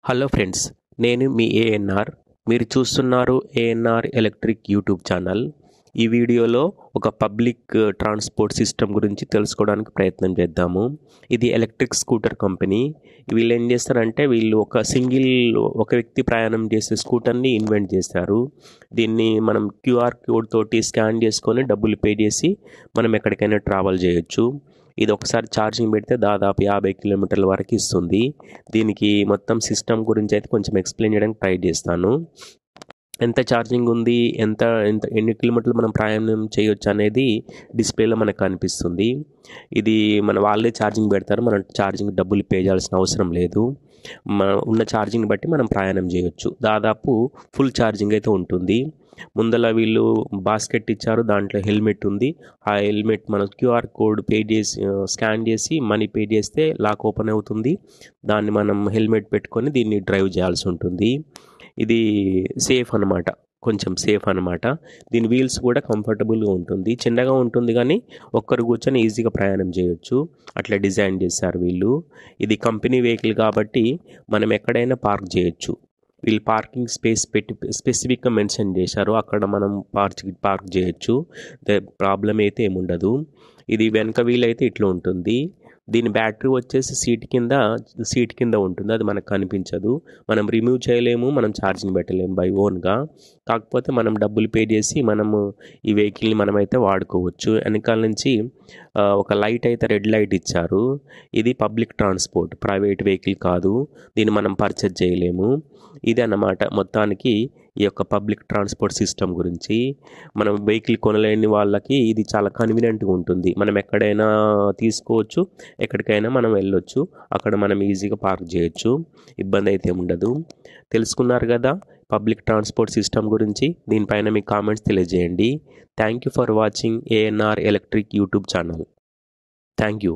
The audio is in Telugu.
హలో ఫ్రెండ్స్, నేను మీ ఏఎన్ఆర్. మీరు చూస్తున్నారు ఏఎన్ఆర్ ఎలక్ట్రిక్ యూట్యూబ్ ఛానల్. ఈ వీడియోలో ఒక పబ్లిక్ ట్రాన్స్పోర్ట్ సిస్టమ్ గురించి తెలుసుకోవడానికి ప్రయత్నం చేద్దాము. ఇది ఎలక్ట్రిక్ స్కూటర్ కంపెనీ. వీళ్ళు ఏం చేస్తారంటే వీళ్ళు ఒక వ్యక్తి ప్రయాణం చేసే స్కూటర్ని ఇన్వెంట్ చేశారు. దీన్ని మనం క్యూఆర్ కోడ్ తోటి స్కాన్ చేసుకొని డబ్బులు పే చేసి మనం ఎక్కడికైనా ట్రావెల్ చేయొచ్చు. ఇది ఒకసారి ఛార్జింగ్ పెడితే దాదాపు 50 కిలోమీటర్ల వరకు ఇస్తుంది. దీనికి మొత్తం సిస్టమ్ గురించి అయితే కొంచెం ఎక్స్ప్లెయిన్ చేయడానికి ట్రై చేస్తాను. ఎంత ఛార్జింగ్ ఉంది, ఎంత ఎంత ఎన్ని కిలోమీటర్లు మనం ప్రయాణం చేయొచ్చు అనేది డిస్ప్లేలో మనకు కనిపిస్తుంది. ఇది వాళ్ళే ఛార్జింగ్ పెడతారు, మనం ఛార్జింగ్ డబ్బులు పే చేయాల్సిన అవసరం లేదు. ఉన్న ఛార్జింగ్ బట్టి మనం ప్రయాణం చేయొచ్చు. దాదాపు ఫుల్ ఛార్జింగ్ అయితే ఉంటుంది. ముందల వీళ్ళు బాస్కెట్ ఇచ్చారు, దాంట్లో హెల్మెట్ ఉంది. ఆ హెల్మెట్ మనం క్యూఆర్ కోడ్ పే చేసి స్కాన్ చేసి మనీ పే చేస్తే లాక్ ఓపెన్ అవుతుంది. దాన్ని మనం హెల్మెట్ పెట్టుకొని దీన్ని డ్రైవ్ చేయాల్సి ఉంటుంది. ఇది సేఫ్ అనమాట, కొంచెం సేఫ్ అనమాట. దీని వీల్స్ కూడా కంఫర్టబుల్గా ఉంటుంది. చిన్నగా ఉంటుంది కానీ ఒక్కరు కూర్చొని ఈజీగా ప్రయాణం చేయొచ్చు. అట్లా డిజైన్ చేశారు వీళ్ళు. ఇది కంపెనీ వెహికల్ కాబట్టి మనం ఎక్కడైనా పార్క్ చేయొచ్చు. వీళ్ళు పార్కింగ్ స్పేస్ పెట్టి స్పెసిఫిక్గా మెన్షన్ చేశారు, అక్కడ మనం పార్క్ చేయొచ్చు. ప్రాబ్లం అయితే ఏముండదు. ఇది వెనక వీల్ అయితే ఇట్లా ఉంటుంది. దీని బ్యాటరీ వచ్చేసి సీట్ కింద ఉంటుంది, అది మనకు కనిపించదు. మనం రిమూవ్ చేయలేము, మనం ఛార్జింగ్ పెట్టలేము బై ఓన్గా. కాకపోతే మనం డబ్బులు పే చేసి మనము ఈ వెహికల్ని మనమైతే వాడుకోవచ్చు. వెనకాల నుంచి ఒక లైట్ అయితే రెడ్ లైట్ ఇచ్చారు. ఇది పబ్లిక్ ట్రాన్స్పోర్ట్, ప్రైవేట్ వెహికల్ కాదు. దీన్ని మనం పర్చేజ్ చేయలేము. ఇది అన్నమాట మొత్తానికి ఈ యొక్క పబ్లిక్ ట్రాన్స్పోర్ట్ సిస్టమ్ గురించి. మనం వెహికల్ కొనలేని వాళ్ళకి ఇది చాలా కన్వీనియంట్గా ఉంటుంది. మనం ఎక్కడైనా తీసుకోవచ్చు, ఎక్కడికైనా మనం వెళ్ళొచ్చు. అక్కడ మనం ఈజీగా పార్క్ చేయొచ్చు, ఇబ్బంది అయితే ఉండదు. తెలుసుకున్నారు కదా పబ్లిక్ ట్రాన్స్పోర్ట్ సిస్టమ్ గురించి. దీనిపైన మీ కామెంట్స్ తెలియజేయండి. Thank you for watching ANR electric YouTube channel. Thank you.